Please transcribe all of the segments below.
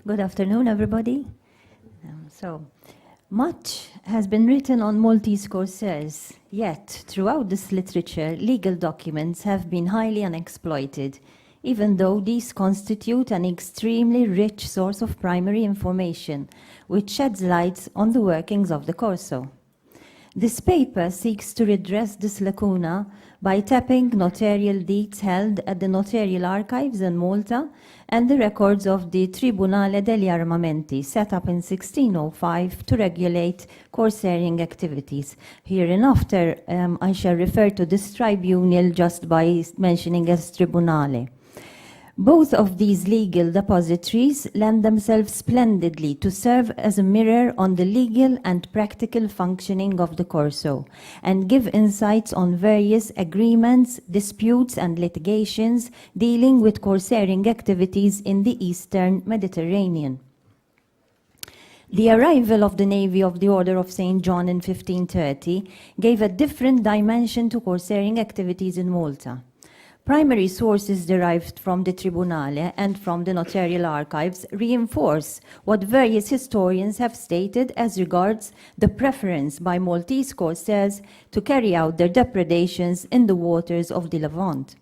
Good afternoon, everybody. Much has been written on Maltese Corsairs, yet throughout this literature, legal documents have been highly unexploited, even though these constitute an extremely rich source of primary information, which sheds light on the workings of the Corso. This paper seeks to redress this lacuna by tapping notarial deeds held at the notarial archives in Malta and the records of the Tribunale degli Armamenti, set up in 1605 to regulate corsairing activities. Hereinafter, I shall refer to this tribunal just by mentioning as Tribunale. Both of these legal depositories lend themselves splendidly to serve as a mirror on the legal and practical functioning of the Corso, and give insights on various agreements, disputes, and litigations dealing with corsairing activities in the Eastern Mediterranean. The arrival of the navy of the Order of St. John in 1530 gave a different dimension to corsairing activities in Malta. Primary sources derived from the Tribunale and from the notarial archives reinforce what various historians have stated as regards the preference by Maltese corsairs to carry out their depredations in the waters of the Levant.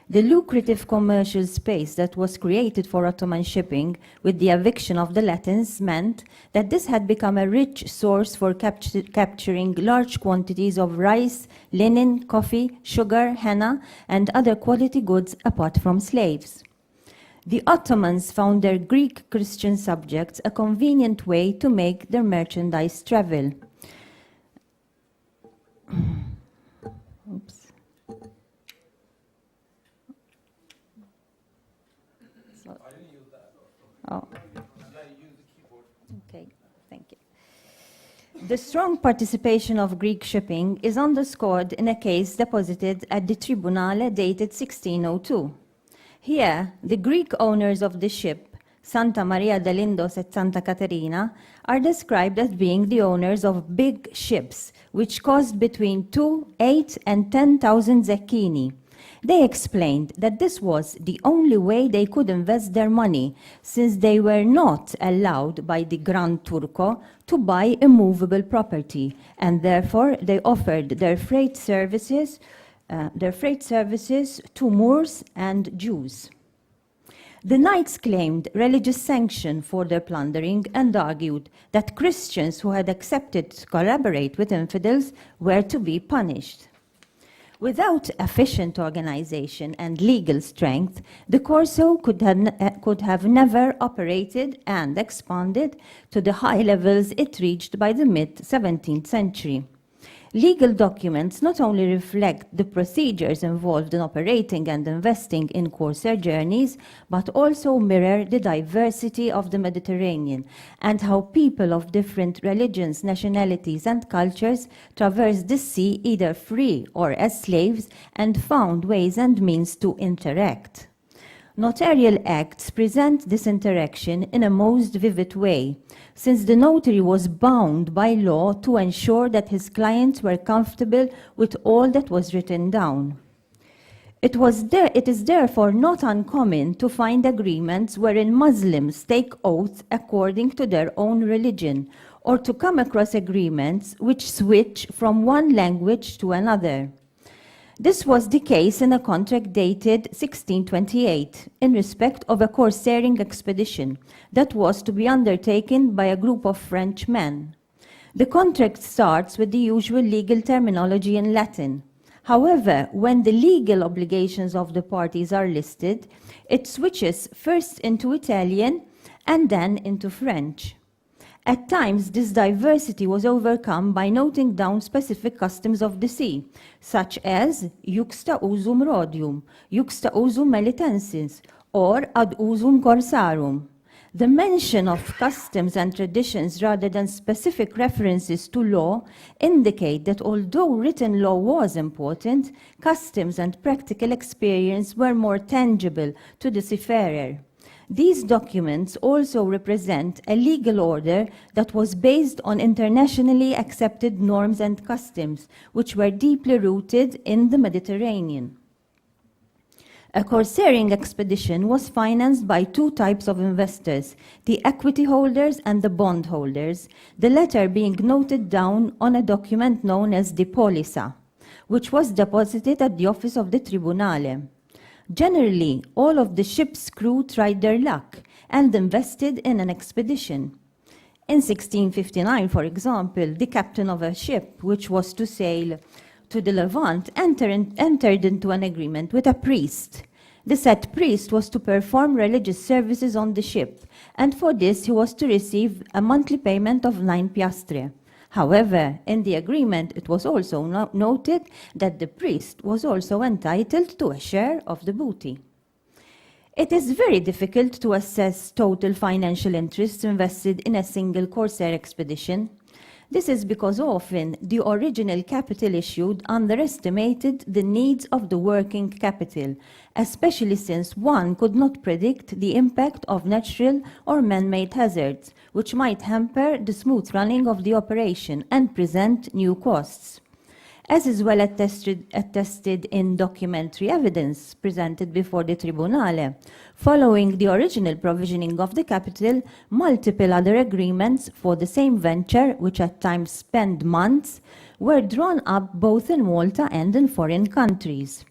The lucrative commercial space that was created for Ottoman shipping with the eviction of the Latins meant that this had become a rich source for capturing large quantities of rice, linen, coffee, sugar, henna, and other quality goods apart from slaves. The Ottomans found their Greek Christian subjects a convenient way to make their merchandise travel. Oops. Oh. Okay, thank you. The strong participation of Greek shipping is underscored in a case deposited at the Tribunale dated 1602. Here, the Greek owners of the ship, Santa Maria dell'Indos et Santa Caterina, are described as being the owners of big ships, which cost between 2, 8, and 10,000 zecchini. They explained that this was the only way they could invest their money, since they were not allowed by the Gran Turco to buy immovable property, and therefore they offered their freight services to Moors and Jews. The knights claimed religious sanction for their plundering and argued that Christians who had accepted to collaborate with infidels were to be punished. Without efficient organization and legal strength, the Corso could have never operated and expanded to the high levels it reached by the mid-17th century. Legal documents not only reflect the procedures involved in operating and investing in corsair journeys, but also mirror the diversity of the Mediterranean and how people of different religions, nationalities, and cultures traversed the sea either free or as slaves and found ways and means to interact. Notarial acts present this interaction in a most vivid way, since the notary was bound by law to ensure that his clients were comfortable with all that was written down. It is therefore not uncommon to find agreements wherein Muslims take oaths according to their own religion, or to come across agreements which switch from one language to another. This was the case in a contract dated 1628 in respect of a corsairing expedition that was to be undertaken by a group of French men. The contract starts with the usual legal terminology in Latin. However, when the legal obligations of the parties are listed, it switches first into Italian and then into French. At times, this diversity was overcome by noting down specific customs of the sea, such as juxta usum rhodium, juxta usum melitensis, or ad usum corsarum. The mention of customs and traditions rather than specific references to law indicate that although written law was important, customs and practical experience were more tangible to the seafarer. These documents also represent a legal order that was based on internationally accepted norms and customs, which were deeply rooted in the Mediterranean. A Corsairing expedition was financed by two types of investors, the equity holders and the bond holders, the latter being noted down on a document known as the polisa, which was deposited at the office of the Tribunale. Generally, all of the ship's crew tried their luck and invested in an expedition. In 1659, for example, the captain of a ship, which was to sail to the Levant, entered into an agreement with a priest. The said priest was to perform religious services on the ship, and for this he was to receive a monthly payment of 9 piastre. However, in the agreement it was also noted that the priest was also entitled to a share of the booty. It is very difficult to assess total financial interests invested in a single Corsair expedition. This is because often the original capital issued underestimated the needs of the working capital, especially since one could not predict the impact of natural or man-made hazards, which might hamper the smooth running of the operation and present new costs. As is well attested in documentary evidence presented before the Tribunale, following the original provisioning of the capital, multiple other agreements for the same venture, which at times spanned months, were drawn up both in Malta and in foreign countries.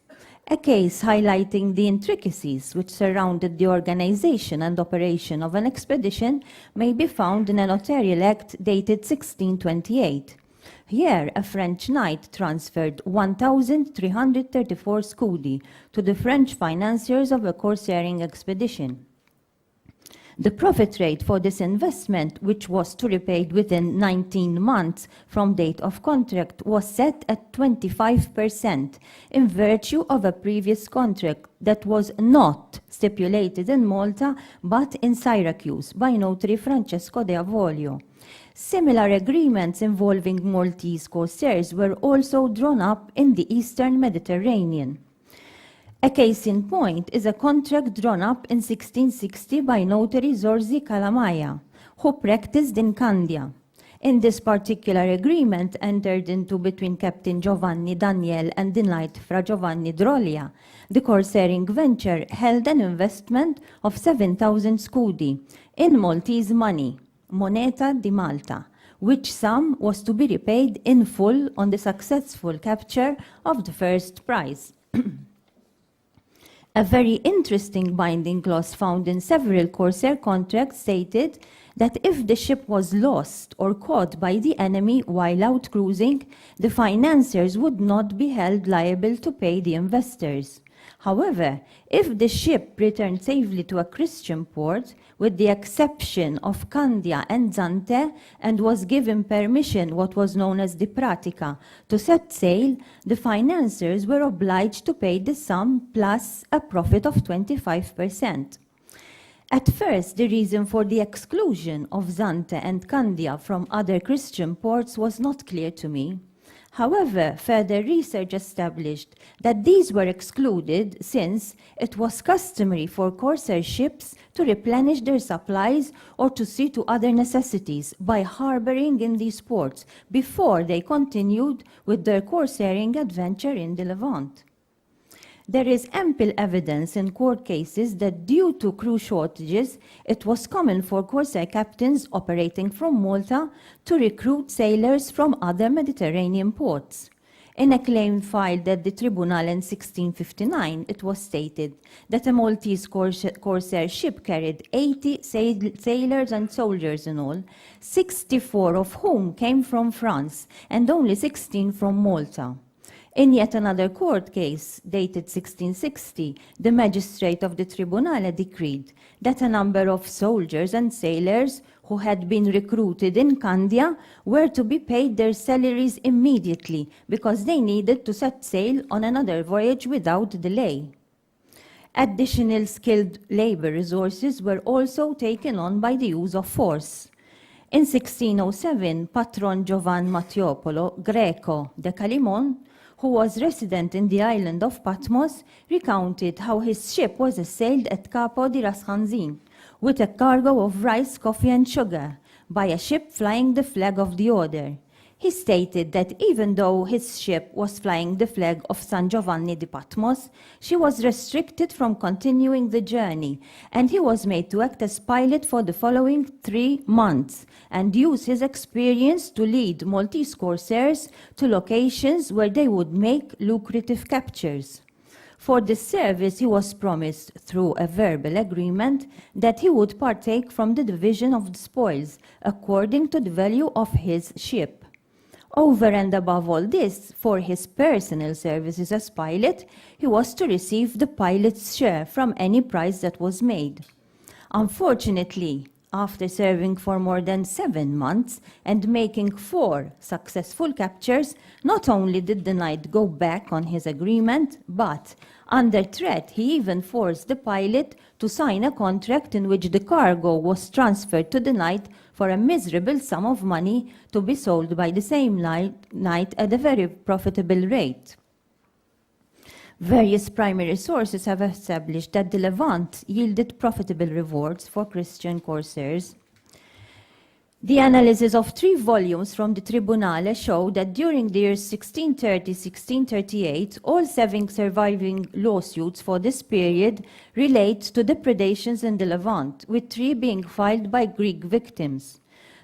A case highlighting the intricacies which surrounded the organization and operation of an expedition may be found in a notarial act dated 1628. Here, a French knight transferred 1,334 scudi to the French financiers of a Corsairing expedition. The profit rate for this investment, which was to be paid within 19 months from date of contract, was set at 25% in virtue of a previous contract that was not stipulated in Malta but in Syracuse by notary Francesco de Avolio. Similar agreements involving Maltese Corsairs were also drawn up in the Eastern Mediterranean. A case in point is a contract drawn up in 1660 by notary Zorzi Calamaya, who practiced in Candia. In this particular agreement entered into between Captain Giovanni Daniel and the knight Fra Giovanni Droglia, the Corsairing venture held an investment of 7,000 scudi in Maltese money, moneta di Malta, which sum was to be repaid in full on the successful capture of the first prize. A very interesting binding clause found in several Corsair contracts stated that if the ship was lost or caught by the enemy while out cruising, the financiers would not be held liable to pay the investors. However, if the ship returned safely to a Christian port, with the exception of Candia and Zante, and was given permission, what was known as the pratica, to set sail, the financiers were obliged to pay the sum plus a profit of 25%. At first, the reason for the exclusion of Zante and Candia from other Christian ports was not clear to me. However, further research established that these were excluded since it was customary for Corsair ships to replenish their supplies or to see to other necessities by harboring in these ports before they continued with their Corsairing adventure in the Levant. There is ample evidence in court cases that due to crew shortages, it was common for Corsair captains operating from Malta to recruit sailors from other Mediterranean ports. In a claim filed at the Tribunal in 1659, it was stated that a Maltese Corsair ship carried 80 sailors and soldiers in all, 64 of whom came from France and only 16 from Malta. In yet another court case, dated 1660, the magistrate of the Tribunale decreed that a number of soldiers and sailors who had been recruited in Candia were to be paid their salaries immediately because they needed to set sail on another voyage without delay. Additional skilled labor resources were also taken on by the use of force. In 1607, Patron Giovan Mattiopolo, Greco de Calimon, who was resident in the island of Patmos, recounted how his ship was assailed at Capo di Rashanzin with a cargo of rice, coffee and sugar by a ship flying the flag of the order. He stated that even though his ship was flying the flag of San Giovanni di Patmos, she was restricted from continuing the journey, and he was made to act as pilot for the following 3 months and use his experience to lead Maltese Corsairs to locations where they would make lucrative captures. For this service, he was promised, through a verbal agreement, that he would partake from the division of the spoils, according to the value of his ship. Over and above all this, for his personal services as pilot, he was to receive the pilot's share from any price that was made. Unfortunately, after serving for more than 7 months and making 4 successful captures, not only did the knight go back on his agreement, but, under threat, he even forced the pilot to sign a contract in which the cargo was transferred to the knight for a miserable sum of money to be sold by the same knight at a very profitable rate. Various primary sources have established that the Levant yielded profitable rewards for Christian corsairs. The analysis of 3 volumes from the Tribunale show that during the years 1630-1638, all 7 surviving lawsuits for this period relate to depredations in the Levant, with 3 being filed by Greek victims.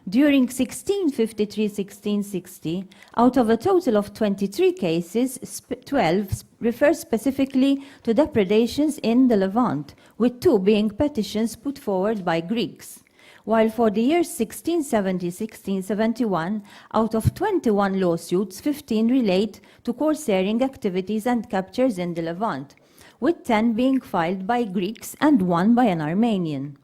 During 1653-1660, out of a total of 23 cases, 12 refer specifically to depredations in the Levant, with 2 being petitions put forward by Greeks. While for the years 1670-1671, out of 21 lawsuits, 15 relate to corsairing activities and captures in the Levant, with 10 being filed by Greeks and 1 by an Armenian.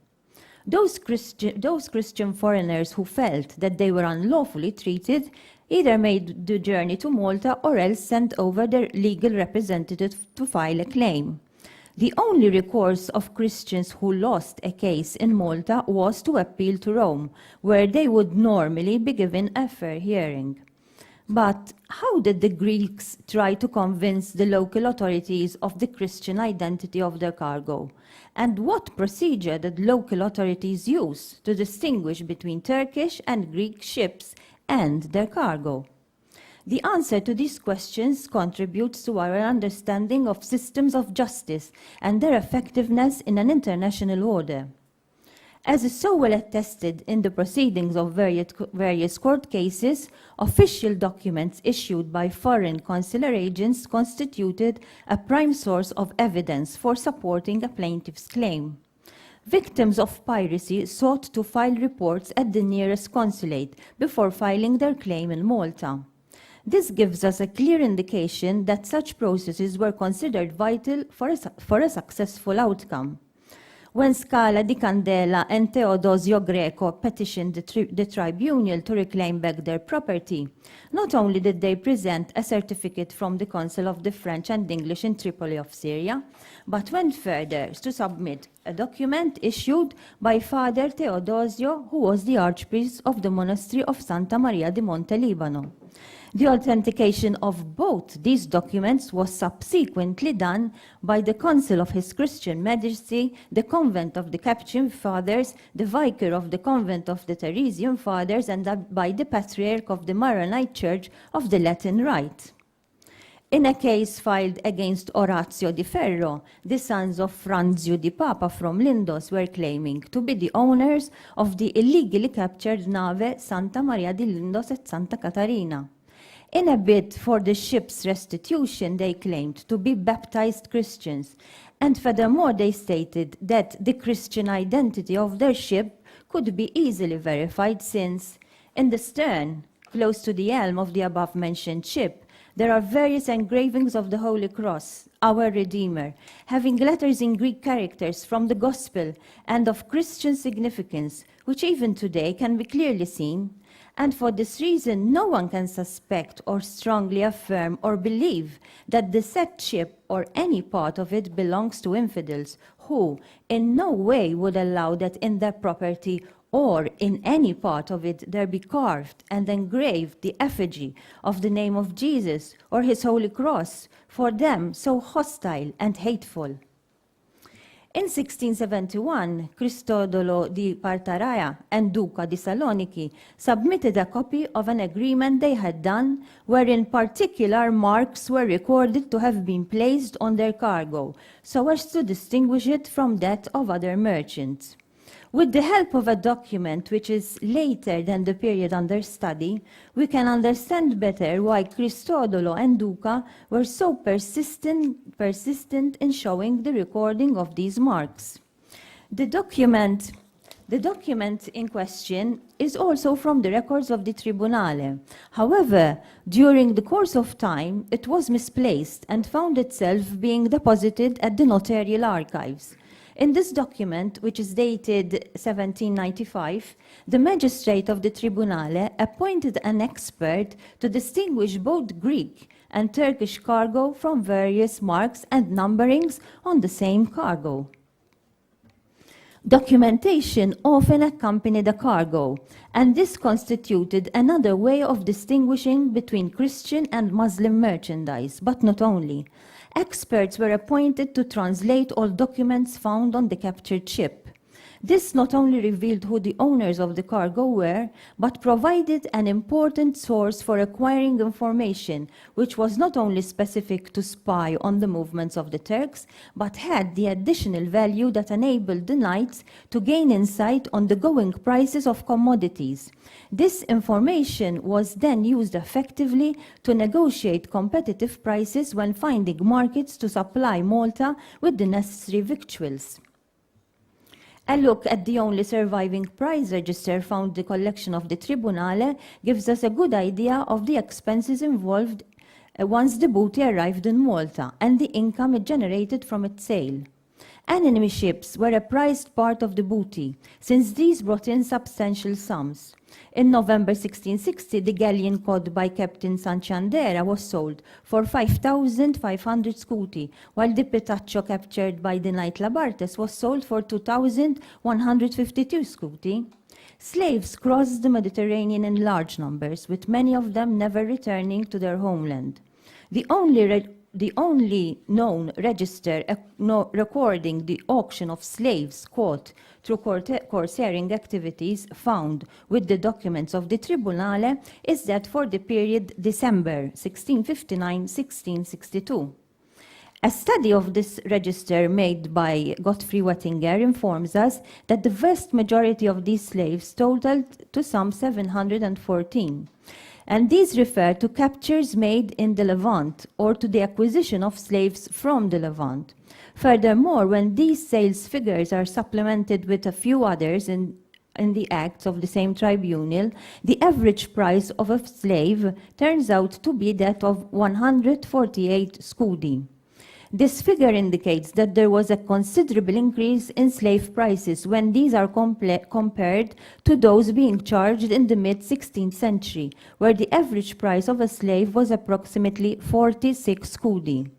Those Christian foreigners who felt that they were unlawfully treated either made the journey to Malta or else sent over their legal representative to file a claim. The only recourse of Christians who lost a case in Malta was to appeal to Rome, where they would normally be given a fair hearing. But how did the Greeks try to convince the local authorities of the Christian identity of their cargo? And what procedure did local authorities use to distinguish between Turkish and Greek ships and their cargo? The answer to these questions contributes to our understanding of systems of justice and their effectiveness in an international order. As is so well attested in the proceedings of various court cases, official documents issued by foreign consular agents constituted a prime source of evidence for supporting a plaintiff's claim. Victims of piracy sought to file reports at the nearest consulate before filing their claim in Malta. This gives us a clear indication that such processes were considered vital for a successful outcome. When Scala di Candela and Teodosio Greco petitioned the tribunal to reclaim back their property, not only did they present a certificate from the Council of the French and English in Tripoli of Syria, but went further to submit a document issued by Father Teodosio, who was the archpriest of the monastery of Santa Maria di Monte Libano. The authentication of both these documents was subsequently done by the Council of His Christian Majesty, the Convent of the Capuchin Fathers, the Vicar of the Convent of the Theresian Fathers, and by the Patriarch of the Maronite Church of the Latin Rite. In a case filed against Orazio di Ferro, the sons of Franzio di Papa from Lindos were claiming to be the owners of the illegally captured nave Santa Maria di Lindos et Santa Catarina. In a bid for the ship's restitution, they claimed to be baptized Christians, and furthermore they stated that the Christian identity of their ship could be easily verified since, in the stern, close to the helm of the above-mentioned ship, there are various engravings of the Holy Cross, our Redeemer, having letters in Greek characters from the Gospel and of Christian significance, which even today can be clearly seen. And for this reason, no one can suspect or strongly affirm or believe that the said ship or any part of it belongs to infidels who in no way would allow that in their property or in any part of it there be carved and engraved the effigy of the name of Jesus or his holy cross, for them so hostile and hateful. In 1671, Cristodolo di Partaraia and Duca di Saloniki submitted a copy of an agreement they had done wherein particular marks were recorded to have been placed on their cargo, so as to distinguish it from that of other merchants. With the help of a document which is later than the period under study, we can understand better why Cristodolo and Duca were so persistent in showing the recording of these marks. The document in question is also from the records of the Tribunale. However, during the course of time, it was misplaced and found itself being deposited at the notarial archives. In this document, which is dated 1795, the magistrate of the Tribunale appointed an expert to distinguish both Greek and Turkish cargo from various marks and numberings on the same cargo. Documentation often accompanied a cargo, and this constituted another way of distinguishing between Christian and Muslim merchandise, but not only. Experts were appointed to translate all documents found on the captured ship. This not only revealed who the owners of the cargo were, but provided an important source for acquiring information, which was not only specific to spy on the movements of the Turks, but had the additional value that enabled the knights to gain insight on the going prices of commodities. This information was then used effectively to negotiate competitive prices when finding markets to supply Malta with the necessary victuals. A look at the only surviving price register found in the collection of the Tribunale gives us a good idea of the expenses involved once the booty arrived in Malta and the income it generated from its sale. Enemy ships were a prized part of the booty, since these brought in substantial sums. In November 1660, the galleon cod by Captain Sanchandera was sold for 5,500 scuti, while the Petaccio captured by the knight Labartes was sold for 2,152 scuti. Slaves crossed the Mediterranean in large numbers, with many of them never returning to their homeland. The only known register recording the auction of slaves caught through corsairing activities found with the documents of the Tribunale is that for the period December 1659-1662. A study of this register made by Gottfried Wettinger informs us that the vast majority of these slaves totaled to some 714. And these refer to captures made in the Levant or to the acquisition of slaves from the Levant. Furthermore, when these sales figures are supplemented with a few others in the acts of the same tribunal, the average price of a slave turns out to be that of 148 scudi. This figure indicates that there was a considerable increase in slave prices when these are compared to those being charged in the mid-16th century, where the average price of a slave was approximately 46 scudi.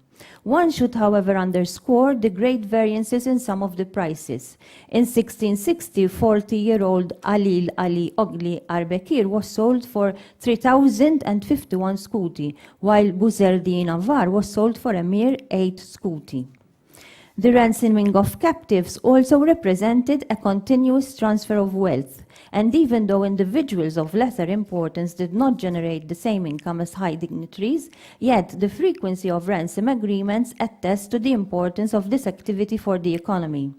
One should, however, underscore the great variances in some of the prices. In 1660, 40-year-old Alil Ali Ogli Arbekir was sold for 3,051 scudi, while Buzerdi Navar was sold for a mere 8 scudi. The ransoming of captives also represented a continuous transfer of wealth, and even though individuals of lesser importance did not generate the same income as high dignitaries, yet the frequency of ransom agreements attests to the importance of this activity for the economy.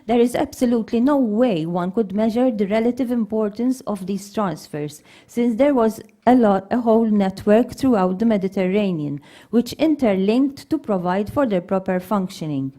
There is absolutely no way one could measure the relative importance of these transfers, since there was a whole network throughout the Mediterranean, which interlinked to provide for their proper functioning.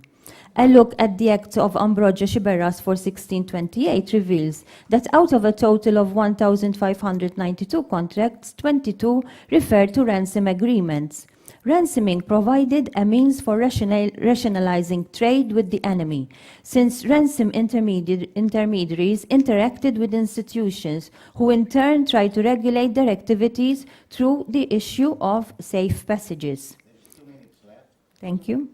A look at the Act of Ambrogio Shiberas for 1628 reveals that out of a total of 1,592 contracts, 22 refer to ransom agreements. Ransoming provided a means for rationalizing trade with the enemy, since ransom intermediaries interacted with institutions who in turn tried to regulate their activities through the issue of safe passages. There's 2 minutes left. Thank you.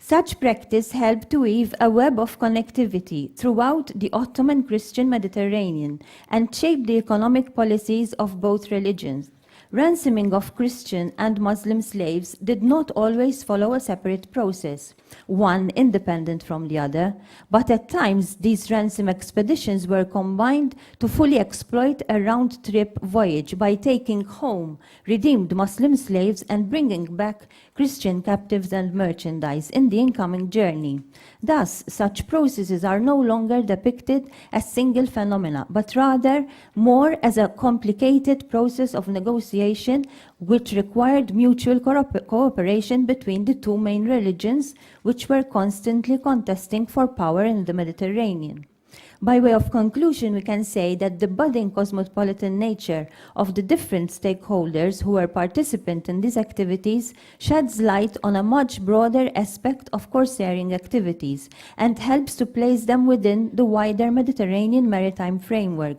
Such practice helped to weave a web of connectivity throughout the Ottoman Christian Mediterranean and shaped the economic policies of both religions. Ransoming of Christian and Muslim slaves did not always follow a separate process, one independent from the other, but at times these ransom expeditions were combined to fully exploit a round-trip voyage by taking home redeemed Muslim slaves and bringing back Christian captives and merchandise in the incoming journey. Thus, such processes are no longer depicted as single phenomena, but rather more as a complicated process of negotiation which required mutual cooperation between the two main religions, which were constantly contesting for power in the Mediterranean. By way of conclusion, we can say that the budding cosmopolitan nature of the different stakeholders who were participant in these activities sheds light on a much broader aspect of Corsairing activities and helps to place them within the wider Mediterranean maritime framework.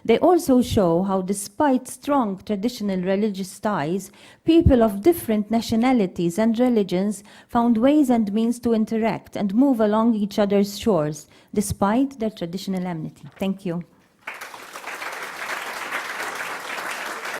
They also show how, despite strong traditional religious ties, people of different nationalities and religions found ways and means to interact and move along each other's shores, despite their traditional enmity. Thank you.